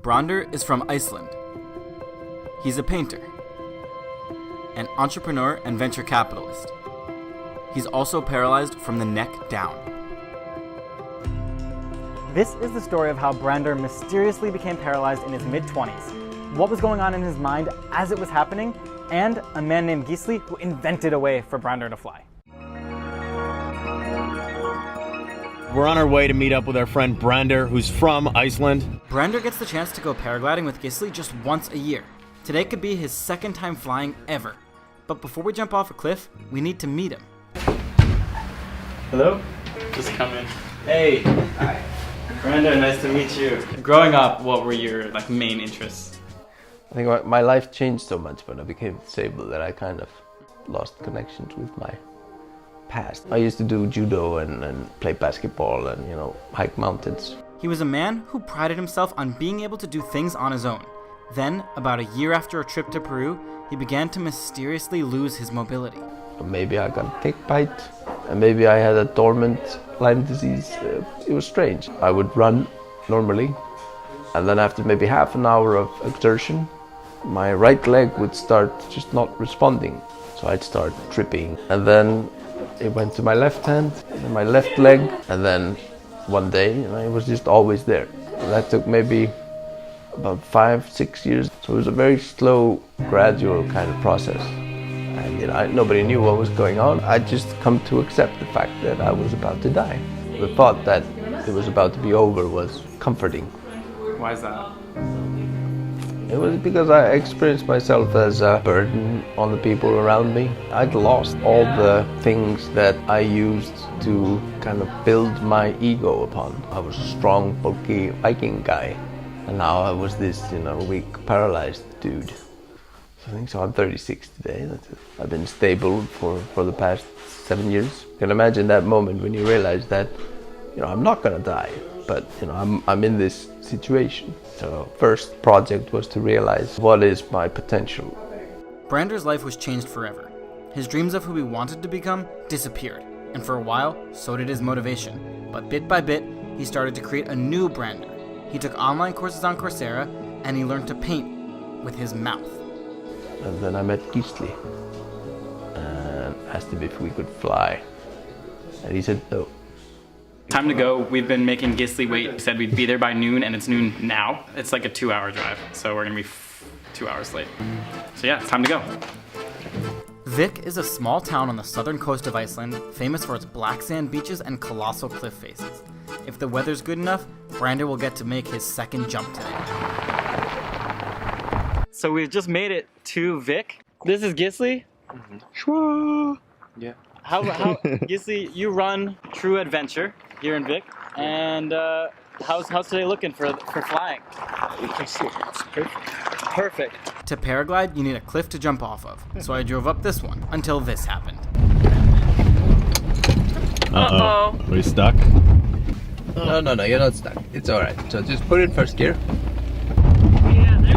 Brandur is from Iceland. He's a painter, an entrepreneur and venture capitalist. He's also paralyzed from the neck down. This is the story of how Brandur mysteriously became paralyzed in his mid-20s, what was going on in his mind as it was happening, and a man named Gisli who invented a way for Brandur to fly. We're on our way to meet up with our friend Brandur, who's from Iceland. Brandur gets the chance to go paragliding with Gisli just once a year. Today could be his second time flying ever. But before we jump off a cliff, we need to meet him. Hello? Just come in. Hey. Hi. Brandur, nice to meet you. Growing up, what were your main interests? I think my life changed so much when I became disabled that I kind of lost connections with my past. I used to do judo and play basketball and, hike mountains. He was a man who prided himself on being able to do things on his own. Then, about a year after a trip to Peru, he began to mysteriously lose his mobility. Maybe I got a tick bite, and maybe I had a dormant Lyme disease. It was strange. I would run normally, and then after maybe half an hour of exertion, my right leg would start just not responding. So I'd start tripping, and then it went to my left hand, and my left leg, and then one day, it was just always there. That took maybe about 5-6 years. So it was a very slow, gradual kind of process. And nobody knew what was going on. I just come to accept the fact that I was about to die. The thought that it was about to be over was comforting. Why is that? It was because I experienced myself as a burden on the people around me. I'd lost all the things that I used to kind of build my ego upon. I was a strong, bulky Viking guy, and now I was this, weak, paralyzed dude. So I'm 36 today. I've been stable for the past 7 years. You can imagine that moment when you realize that, I'm not gonna die, but I'm in this situation. So first project was to realize what is my potential. Brandur's life was changed forever. His dreams of who he wanted to become disappeared, and for a while, so did his motivation. But bit by bit, he started to create a new Brandur. He took online courses on Coursera, and he learned to paint with his mouth. And then I met Gisli and asked him if we could fly, and he said no. Time to go. We've been making Gisli wait. We said we'd be there by noon, and it's noon now. It's like a 2-hour drive, so we're gonna be 2 hours late. So yeah, it's time to go. Vik is a small town on the southern coast of Iceland, famous for its black sand beaches and colossal cliff faces. If the weather's good enough, Brandur will get to make his second jump today. So we've just made it to Vik. This is Gisli. Yeah. How Gisli, you run True Adventure here in Vik, and how's today looking for flying? You can see it. It's perfect. Perfect. To paraglide, you need a cliff to jump off of, so I drove up this one until this happened. Uh-oh. Are we stuck? No, you're not stuck. It's alright. So just put it in first gear.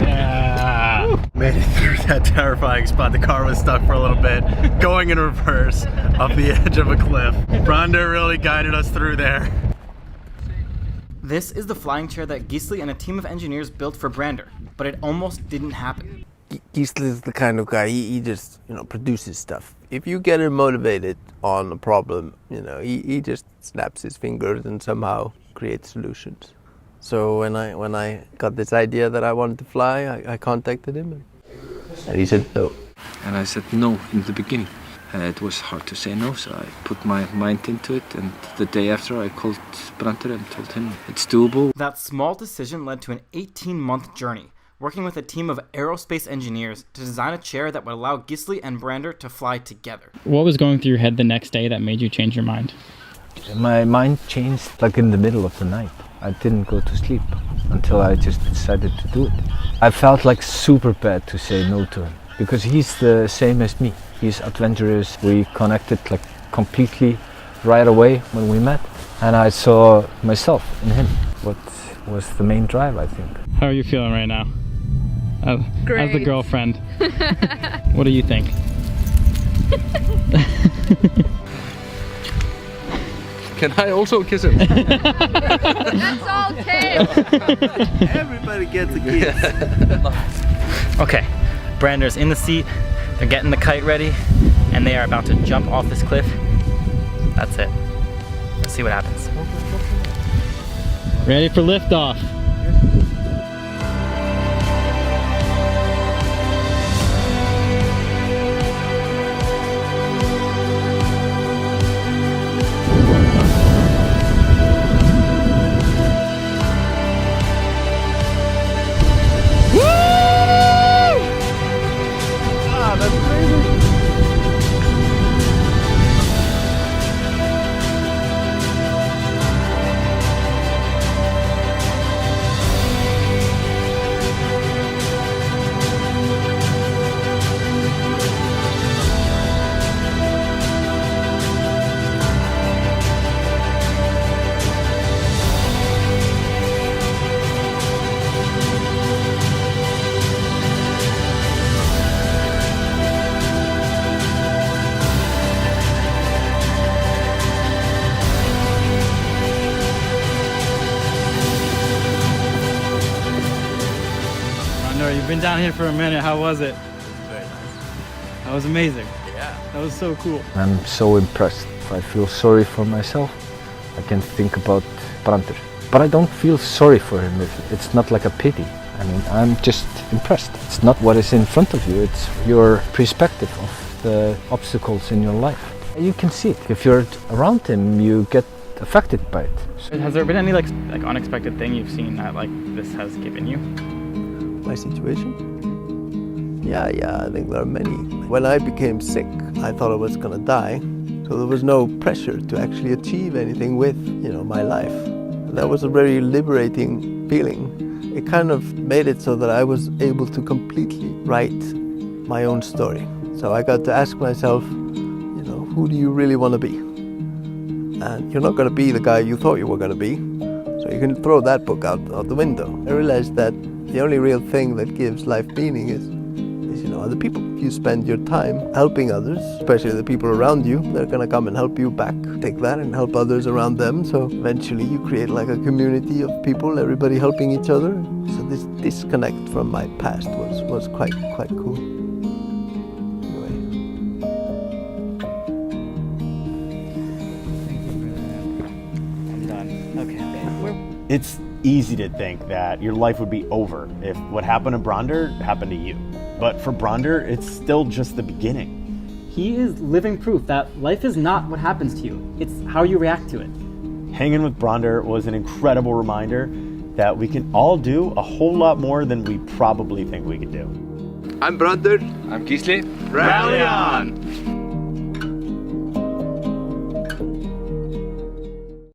Yeah. Made it through that terrifying spot. The car was stuck for a little bit, going in reverse off the edge of a cliff. Brandur really guided us through there. This is the flying chair that Gisli and a team of engineers built for Brandur, but it almost didn't happen. Gisli is the kind of guy, he just, produces stuff. If you get him motivated on a problem, he just snaps his fingers and somehow creates solutions. So when I got this idea that I wanted to fly, I contacted him, and he said no. And I said no in the beginning. It was hard to say no, so I put my mind into it, and the day after I called Brandur and told him it's doable. That small decision led to an 18-month journey, working with a team of aerospace engineers to design a chair that would allow Gisli and Brandur to fly together. What was going through your head the next day that made you change your mind? My mind changed in the middle of the night. I didn't go to sleep until I just decided to do it. I felt super bad to say no to him, because he's the same as me. He's adventurous. We connected completely right away when we met, and I saw myself in him. What was the main drive, I think. How are you feeling right now? Great. As the girlfriend. What do you think? Can I also kiss him? That's all tail. Everybody gets a kiss. Okay, Brander's in the seat, they're getting the kite ready, and they are about to jump off this cliff. That's it. Let's see what happens. Ready for liftoff. You've been down here for a minute. How was it? Very nice. That was amazing. Yeah. That was so cool. I'm so impressed. I feel sorry for myself. I can think about Brandur. But I don't feel sorry for him. It's not like a pity. I mean, I'm just impressed. It's not what is in front of you. It's your perspective of the obstacles in your life. You can see it. If you're around him, you get affected by it. Has there been any like unexpected thing you've seen that like this has given you? My situation? Yeah, I think there are many. When I became sick, I thought I was gonna die, so there was no pressure to actually achieve anything with, my life. And that was a very liberating feeling. It kind of made it so that I was able to completely write my own story. So I got to ask myself, who do you really want to be? And you're not gonna be the guy you thought you were gonna be, so you can throw that book out the window. I realized that the only real thing that gives life meaning is other people. If you spend your time helping others, especially the people around you, they're gonna come and help you back. Take that and help others around them. So eventually you create like a community of people, everybody helping each other. So this disconnect from my past was quite cool. I'm done. Okay. It's easy to think that your life would be over if what happened to Brandur happened to you. But for Brandur, it's still just the beginning. He is living proof that life is not what happens to you. It's how you react to it. Hanging with Brandur was an incredible reminder that we can all do a whole lot more than we probably think we could do. I'm Brandur. I'm Gisli. Rally on!